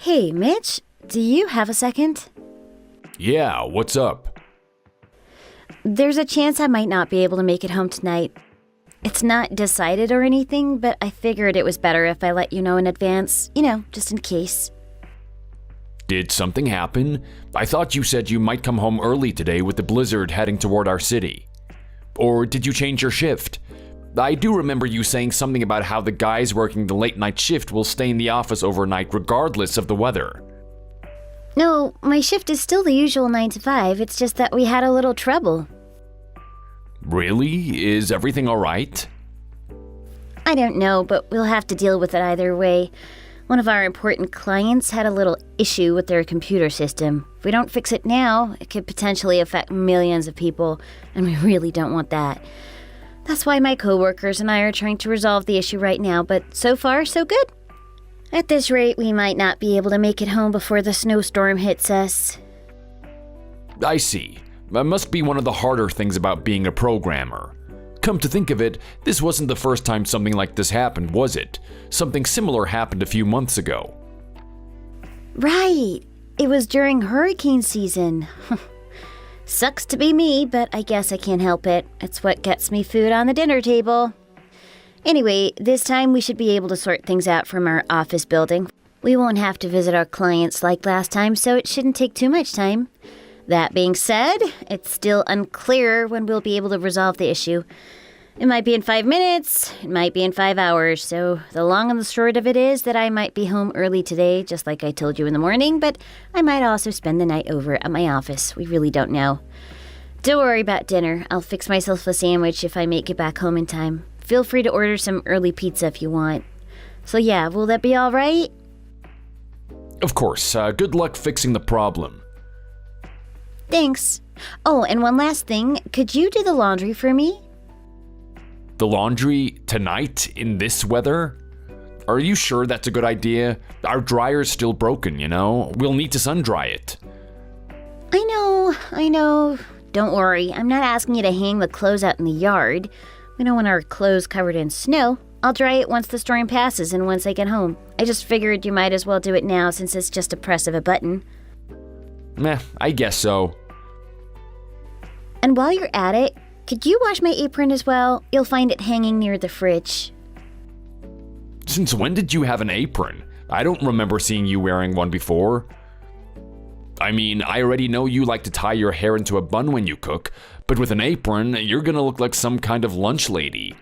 Hey, Mitch, do you have a second? Yeah, what's up? There's a chance I might not be able to make it home tonight. It's not decided or anything, but I figured it was better if I let you know in advance, just in case. Did something happen? I thought you said you might come home early today with the blizzard heading toward our city. Or did you change your shift? I do remember you saying something about how the guys working the late night shift will stay in the office overnight regardless of the weather. No, my shift is still the usual 9 to 5, it's just that we had a little trouble. Really? Is everything alright? I don't know, but we'll have to deal with it either way. One of our important clients had a little issue with their computer system. If we don't fix it now, it could potentially affect millions of people, and we really don't want that. That's why my coworkers and I are trying to resolve the issue right now, but so far, so good. At this rate, we might not be able to make it home before the snowstorm hits us. I see. That must be one of the harder things about being a programmer. Come to think of it, this wasn't the first time something like this happened, was it? Something similar happened a few months ago. Right. It was during hurricane season. Sucks to be me, but I guess I can't help it. It's what gets me food on the dinner table. Anyway, this time we should be able to sort things out from our office building. We won't have to visit our clients like last time, so it shouldn't take too much time. That being said, it's still unclear when we'll be able to resolve the issue. It might be in 5 minutes, it might be in 5 hours, so the long and the short of it is that I might be home early today, just like I told you in the morning, but I might also spend the night over at my office. We really don't know. Don't worry about dinner. I'll fix myself a sandwich if I make it back home in time. Feel free to order some early pizza if you want. So yeah, will that be all right? Of course, good luck fixing the problem. Thanks. Oh, and one last thing. Could you do the laundry for me? The laundry tonight in this weather? Are you sure that's a good idea? Our dryer's still broken, We'll need to sun-dry it. I know. Don't worry, I'm not asking you to hang the clothes out in the yard. We don't want our clothes covered in snow. I'll dry it once the storm passes and once I get home. I just figured you might as well do it now since it's just a press of a button. Meh, I guess so. And while you're at it, could you wash my apron as well? You'll find it hanging near the fridge. Since when did you have an apron? I don't remember seeing you wearing one before. I mean, I already know you like to tie your hair into a bun when you cook, but with an apron, you're gonna look like some kind of lunch lady.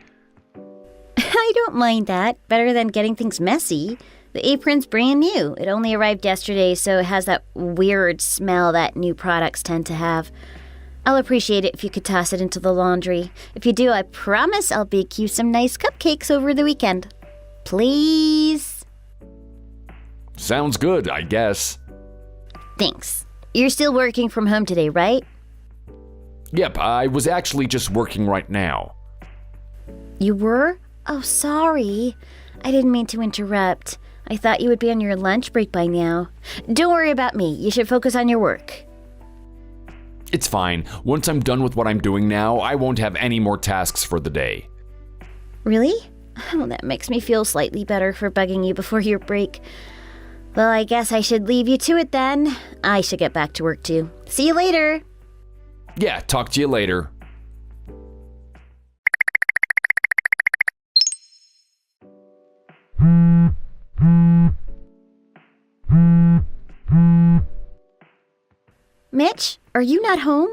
I don't mind that. Better than getting things messy. The apron's brand new. It only arrived yesterday, so it has that weird smell that new products tend to have. I'll appreciate it if you could toss it into the laundry. If you do, I promise I'll bake you some nice cupcakes over the weekend. Please? Sounds good, I guess. Thanks. You're still working from home today, right? Yep, I was actually just working right now. You were? Oh, sorry. I didn't mean to interrupt. I thought you would be on your lunch break by now. Don't worry about me. You should focus on your work. It's fine. Once I'm done with what I'm doing now, I won't have any more tasks for the day. Really? Oh, that makes me feel slightly better for bugging you before your break. Well, I guess I should leave you to it then. I should get back to work too. See you later. Yeah, talk to you later. Mitch, are you not home?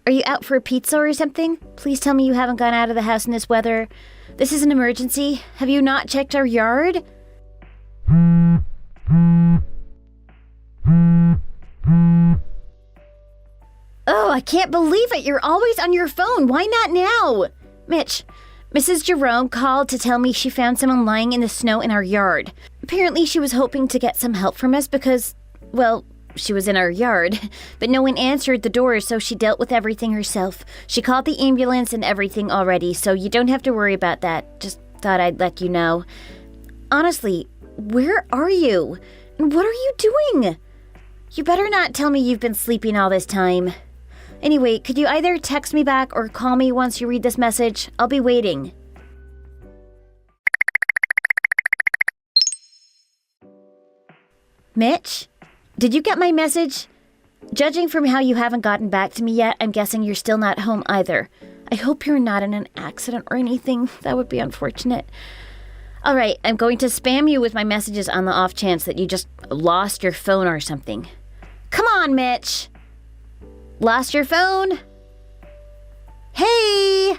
Are you out for a pizza or something? Please tell me you haven't gone out of the house in this weather. This is an emergency. Have you not checked our yard? Oh, I can't believe it. You're always on your phone. Why not now? Mitch, Mrs. Jerome called to tell me she found someone lying in the snow in our yard. Apparently she was hoping to get some help from us because, well, she was in our yard, but no one answered the door, so she dealt with everything herself. She called the ambulance and everything already, so you don't have to worry about that. Just thought I'd let you know. Honestly, where are you? And what are you doing? You better not tell me you've been sleeping all this time. Anyway, could you either text me back or call me once you read this message? I'll be waiting. Mitch? Did you get my message? Judging from how you haven't gotten back to me yet, I'm guessing you're still not home either. I hope you're not in an accident or anything. That would be unfortunate. All right, I'm going to spam you with my messages on the off chance that you just lost your phone or something. Come on, Mitch. Lost your phone? Hey!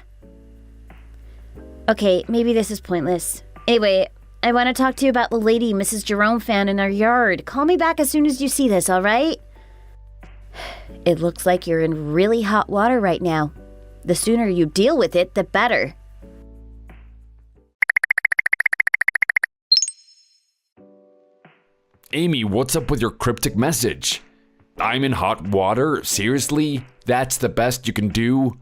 Okay, maybe this is pointless. Anyway, I want to talk to you about the lady Mrs. Jerome found in our yard. Call me back as soon as you see this, all right? It looks like you're in really hot water right now. The sooner you deal with it, the better. Amy, what's up with your cryptic message? I'm in hot water? Seriously? That's the best you can do?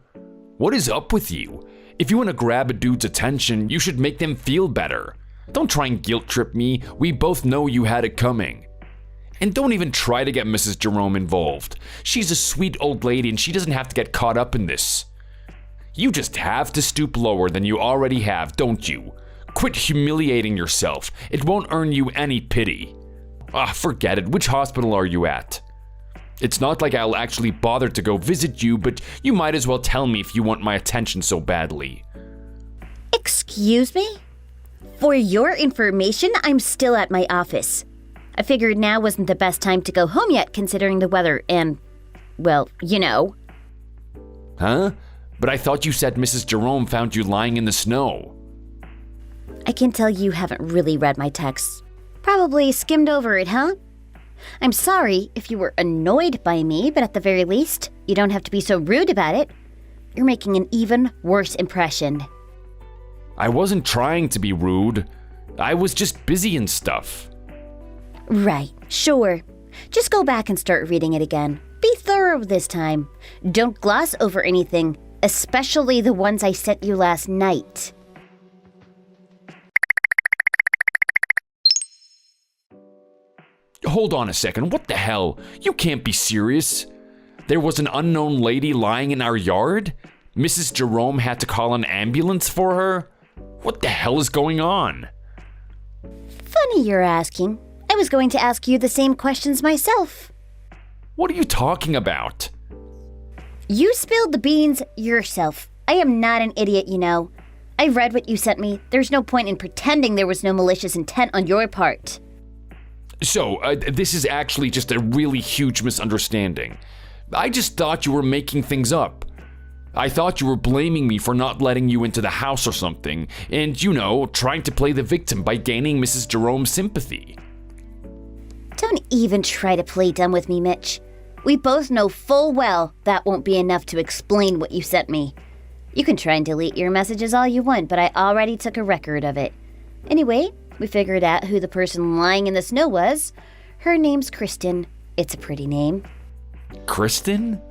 What is up with you? If you want to grab a dude's attention, you should make them feel better. Don't try and guilt trip me. We both know you had it coming. And don't even try to get Mrs. Jerome involved. She's a sweet old lady and she doesn't have to get caught up in this. You just have to stoop lower than you already have, don't you? Quit humiliating yourself. It won't earn you any pity. Forget it. Which hospital are you at? It's not like I'll actually bother to go visit you, but you might as well tell me if you want my attention so badly. Excuse me? For your information, I'm still at my office. I figured now wasn't the best time to go home yet, considering the weather and, well, you know. Huh? But I thought you said Mrs. Jerome found you lying in the snow. I can tell you haven't really read my texts. Probably skimmed over it, huh? I'm sorry if you were annoyed by me, but at the very least, you don't have to be so rude about it. You're making an even worse impression. I wasn't trying to be rude. I was just busy and stuff. Right, sure. Just go back and start reading it again. Be thorough this time. Don't gloss over anything, especially the ones I sent you last night. Hold on a second, what the hell? You can't be serious. There was an unknown lady lying in our yard? Mrs. Jerome had to call an ambulance for her? What the hell is going on? Funny you're asking. I was going to ask you the same questions myself. What are you talking about? You spilled the beans yourself. I am not an idiot, you know. I read what you sent me. There's no point in pretending there was no malicious intent on your part. So, this is actually just a really huge misunderstanding. I just thought you were making things up. I thought you were blaming me for not letting you into the house or something, and, you know, trying to play the victim by gaining Mrs. Jerome's sympathy. Don't even try to play dumb with me, Mitch. We both know full well that won't be enough to explain what you sent me. You can try and delete your messages all you want, but I already took a record of it. Anyway, we figured out who the person lying in the snow was. Her name's Kristen. It's a pretty name. Kristen?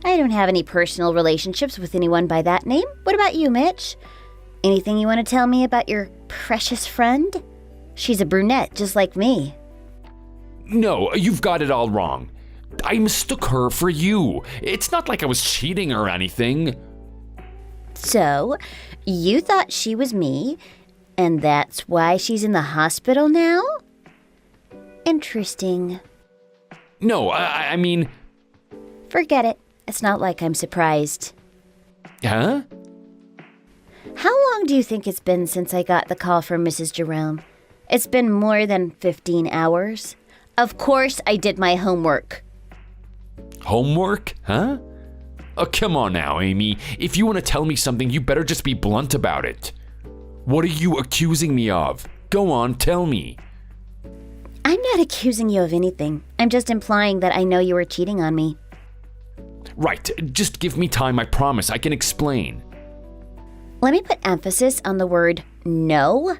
I don't have any personal relationships with anyone by that name. What about you, Mitch? Anything you want to tell me about your precious friend? She's a brunette, just like me. No, you've got it all wrong. I mistook her for you. It's not like I was cheating or anything. So, you thought she was me, and that's why she's in the hospital now? Interesting. No, I mean... Forget it. It's not like I'm surprised. Huh? How long do you think it's been since I got the call from Mrs. Jerome? It's been more than 15 hours. Of course I did my homework. Homework? Huh? Oh, come on now, Amy. If you want to tell me something, you better just be blunt about it. What are you accusing me of? Go on, tell me. I'm not accusing you of anything. I'm just implying that I know you were cheating on me. Right, just give me time, I promise. I can explain. Let me put emphasis on the word no.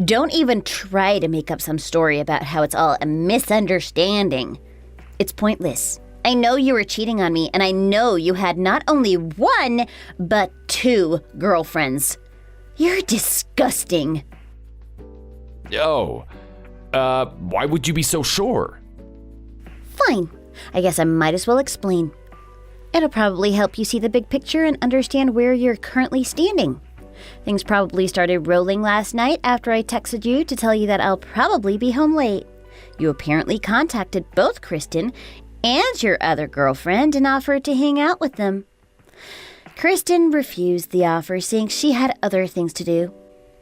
Don't even try to make up some story about how it's all a misunderstanding. It's pointless. I know you were cheating on me, and I know you had not only one, but 2 girlfriends. You're disgusting. Oh, why would you be so sure? Fine. I guess I might as well explain. It'll probably help you see the big picture and understand where you're currently standing. Things probably started rolling last night after I texted you to tell you that I'll probably be home late. You apparently contacted both Kristen and your other girlfriend and offered to hang out with them. Kristen refused the offer, saying she had other things to do.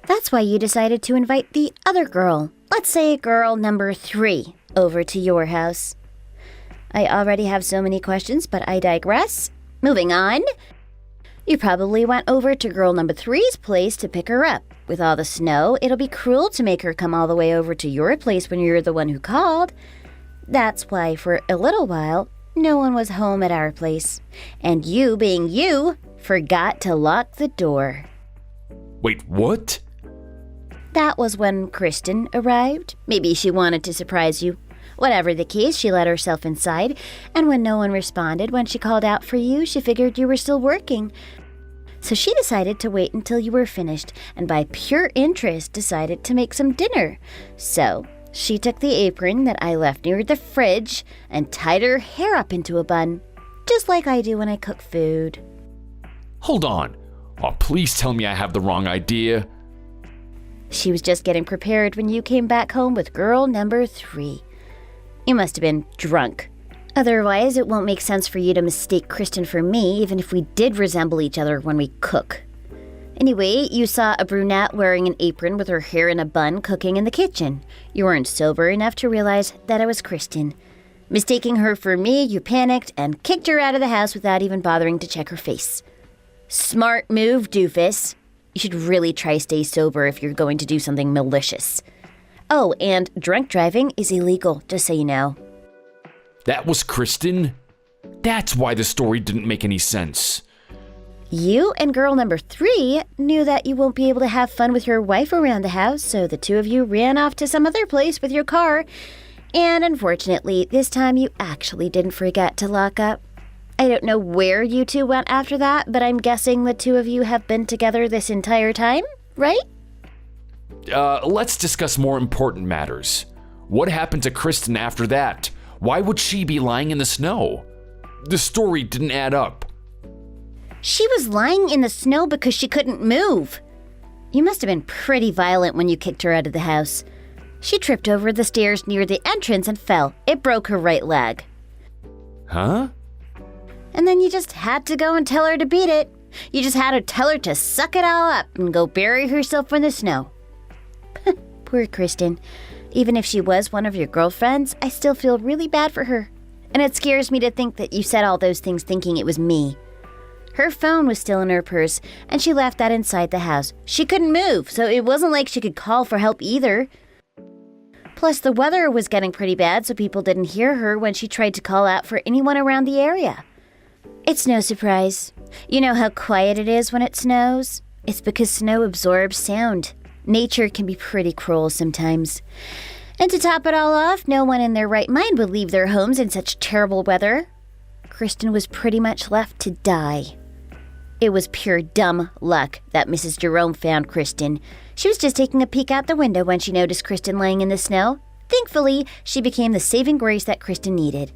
That's why you decided to invite the other girl, let's say girl number 3, over to your house. I already have so many questions, but I digress. Moving on. You probably went over to girl number 3's place to pick her up. With all the snow, it'll be cruel to make her come all the way over to your place when you're the one who called. That's why, for a little while, no one was home at our place. And you, being you, forgot to lock the door. Wait, what? That was when Kristen arrived. Maybe she wanted to surprise you. Whatever the case, she let herself inside, and when no one responded when she called out for you, she figured you were still working. So she decided to wait until you were finished, and by pure interest decided to make some dinner. So she took the apron that I left near the fridge and tied her hair up into a bun, just like I do when I cook food. Hold on. Oh, please tell me I have the wrong idea. She was just getting prepared when you came back home with girl number 3. You must have been drunk. Otherwise, it won't make sense for you to mistake Kristen for me, even if we did resemble each other when we cook. Anyway, you saw a brunette wearing an apron with her hair in a bun cooking in the kitchen. You weren't sober enough to realize that it was Kristen. Mistaking her for me, you panicked and kicked her out of the house without even bothering to check her face. Smart move, doofus. You should really try stay sober if you're going to do something malicious. Oh, and drunk driving is illegal, just so you know. That was Kristen? That's why the story didn't make any sense. You and girl number 3 knew that you won't be able to have fun with your wife around the house, so the two of you ran off to some other place with your car. And unfortunately, this time you actually didn't forget to lock up. I don't know where you two went after that, but I'm guessing the two of you have been together this entire time, right? Let's discuss more important matters. What happened to Kristen after that? Why would she be lying in the snow? The story didn't add up. She was lying in the snow because she couldn't move. You must have been pretty violent when you kicked her out of the house. She tripped over the stairs near the entrance and fell. It broke her right leg. Huh? And then you just had to go and tell her to beat it. You just had to tell her to suck it all up and go bury herself in the snow. Poor Kristen. Even if she was one of your girlfriends, I still feel really bad for her. And it scares me to think that you said all those things thinking it was me. Her phone was still in her purse, and she left that inside the house. She couldn't move, so it wasn't like she could call for help either. Plus, the weather was getting pretty bad, so people didn't hear her when she tried to call out for anyone around the area. It's no surprise. You know how quiet it is when it snows? It's because snow absorbs sound. Nature can be pretty cruel sometimes. And to top it all off, no one in their right mind would leave their homes in such terrible weather. Kristen was pretty much left to die. It was pure dumb luck that Mrs. Jerome found Kristen. She was just taking a peek out the window when she noticed Kristen laying in the snow. Thankfully, she became the saving grace that Kristen needed.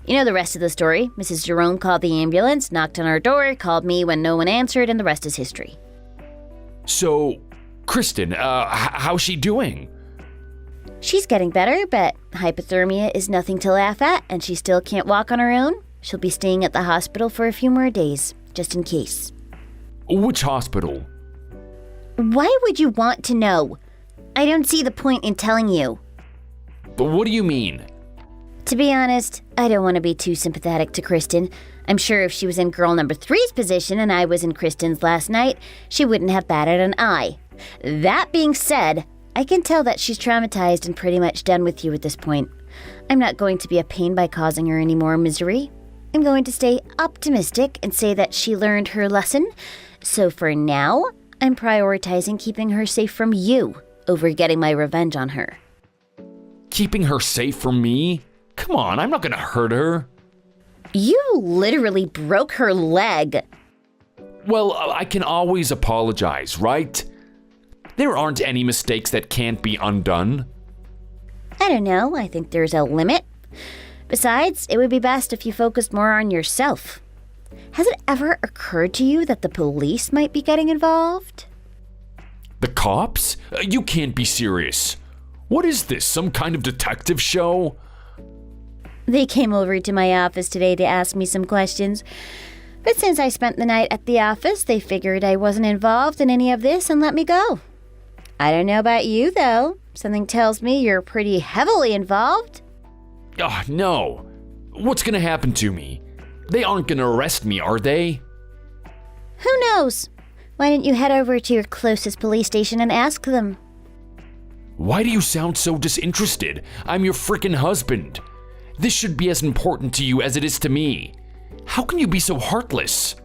You know the rest of the story. Mrs. Jerome called the ambulance, knocked on our door, called me when no one answered, and the rest is history. So, Kristen, how's she doing? She's getting better, but hypothermia is nothing to laugh at, and she still can't walk on her own. She'll be staying at the hospital for a few more days, just in case. Which hospital? Why would you want to know? I don't see the point in telling you. But what do you mean? To be honest, I don't want to be too sympathetic to Kristen. I'm sure if she was in girl number 3's position and I was in Kristen's last night, she wouldn't have batted an eye. That being said, I can tell that she's traumatized and pretty much done with you at this point. I'm not going to be a pain by causing her any more misery. I'm going to stay optimistic and say that she learned her lesson. So for now, I'm prioritizing keeping her safe from you over getting my revenge on her. Keeping her safe from me? Come on, I'm not gonna hurt her. You literally broke her leg. Well, I can always apologize, right? There aren't any mistakes that can't be undone. I don't know. I think there's a limit. Besides, it would be best if you focused more on yourself. Has it ever occurred to you that the police might be getting involved? The cops? You can't be serious. What is this, some kind of detective show? They came over to my office today to ask me some questions. But since I spent the night at the office, they figured I wasn't involved in any of this and let me go. I don't know about you, though. Something tells me you're pretty heavily involved. Oh, no. What's gonna happen to me? They aren't gonna arrest me, are they? Who knows? Why didn't you head over to your closest police station and ask them? Why do you sound so disinterested? I'm your frickin' husband. This should be as important to you as it is to me. How can you be so heartless?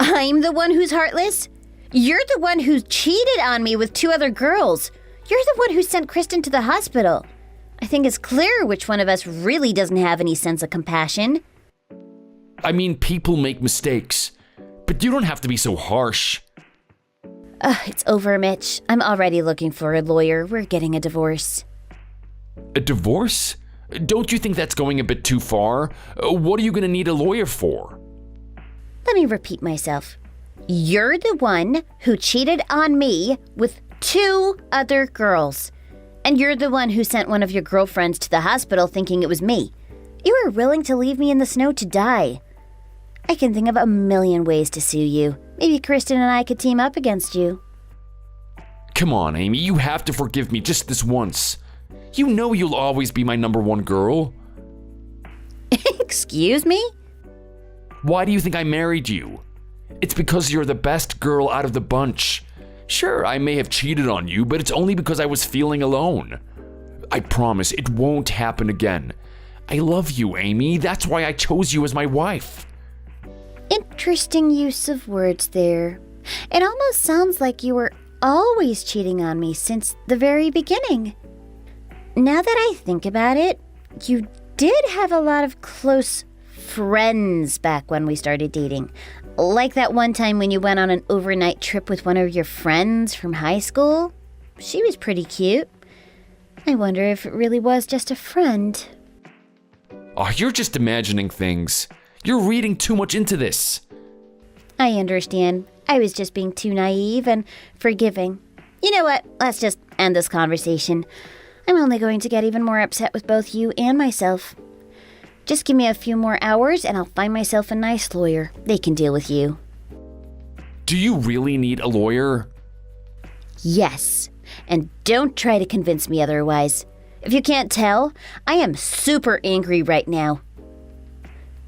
I'm the one who's heartless? You're the one who cheated on me with 2 other girls. You're the one who sent Kristen to the hospital. I think it's clear which one of us really doesn't have any sense of compassion. I mean, people make mistakes, but you don't have to be so harsh. It's over, Mitch. I'm already looking for a lawyer. We're getting a divorce. A divorce? Don't you think that's going a bit too far? What are you gonna need a lawyer for? Let me repeat myself. You're the one who cheated on me with 2 other girls. And you're the one who sent one of your girlfriends to the hospital thinking it was me. You were willing to leave me in the snow to die. I can think of a million ways to sue you. Maybe Kristen and I could team up against you. Come on, Amy, you have to forgive me just this once. You know you'll always be my #1 girl. Excuse me? Why do you think I married you? It's because you're the best girl out of the bunch. Sure, I may have cheated on you, but it's only because I was feeling alone. I promise it won't happen again. I love you, Amy. That's why I chose you as my wife. Interesting use of words there. It almost sounds like you were always cheating on me since the very beginning. Now that I think about it, you did have a lot of close friends back when we started dating. Like that one time when you went on an overnight trip with one of your friends from high school. She was pretty cute. I wonder if it really was just a friend. Oh, you're just imagining things. You're reading too much into this. I understand. I was just being too naive and forgiving. You know what? Let's just end this conversation. I'm only going to get even more upset with both you and myself. Just give me a few more hours and I'll find myself a nice lawyer. They can deal with you. Do you really need a lawyer? Yes. And don't try to convince me otherwise. If you can't tell, I am super angry right now.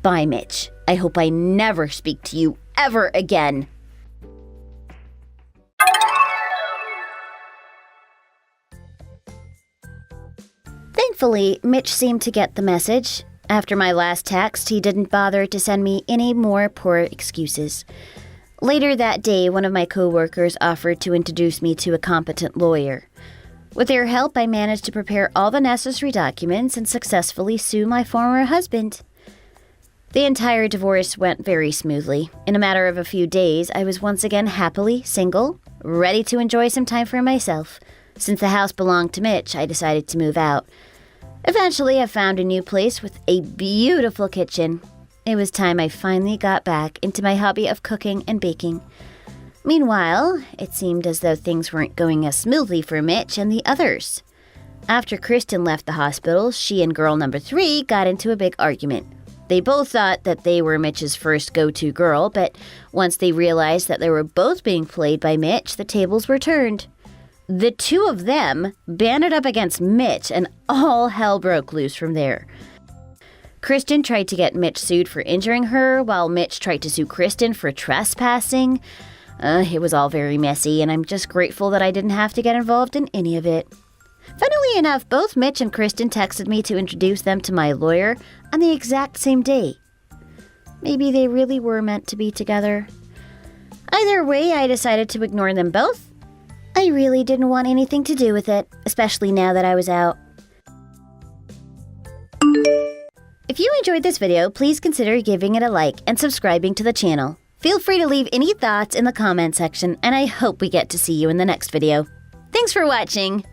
Bye, Mitch. I hope I never speak to you ever again. Thankfully, Mitch seemed to get the message. After my last text, he didn't bother to send me any more poor excuses. Later that day, one of my coworkers offered to introduce me to a competent lawyer. With their help, I managed to prepare all the necessary documents and successfully sue my former husband. The entire divorce went very smoothly. In a matter of a few days, I was once again happily single, ready to enjoy some time for myself. Since the house belonged to Mitch, I decided to move out. Eventually, I found a new place with a beautiful kitchen. It was time I finally got back into my hobby of cooking and baking. Meanwhile, it seemed as though things weren't going as smoothly for Mitch and the others. After Kristen left the hospital, she and girl number 3 got into a big argument. They both thought that they were Mitch's first go-to girl, but once they realized that they were both being played by Mitch, the tables were turned. The 2 of them banded up against Mitch, and all hell broke loose from there. Kristen tried to get Mitch sued for injuring her, while Mitch tried to sue Kristen for trespassing. It was all very messy, and I'm just grateful that I didn't have to get involved in any of it. Funnily enough, both Mitch and Kristen texted me to introduce them to my lawyer on the exact same day. Maybe they really were meant to be together. Either way, I decided to ignore them both. I really didn't want anything to do with it, especially now that I was out. If you enjoyed this video, please consider giving it a like and subscribing to the channel. Feel free to leave any thoughts in the comment section, and I hope we get to see you in the next video. Thanks for watching!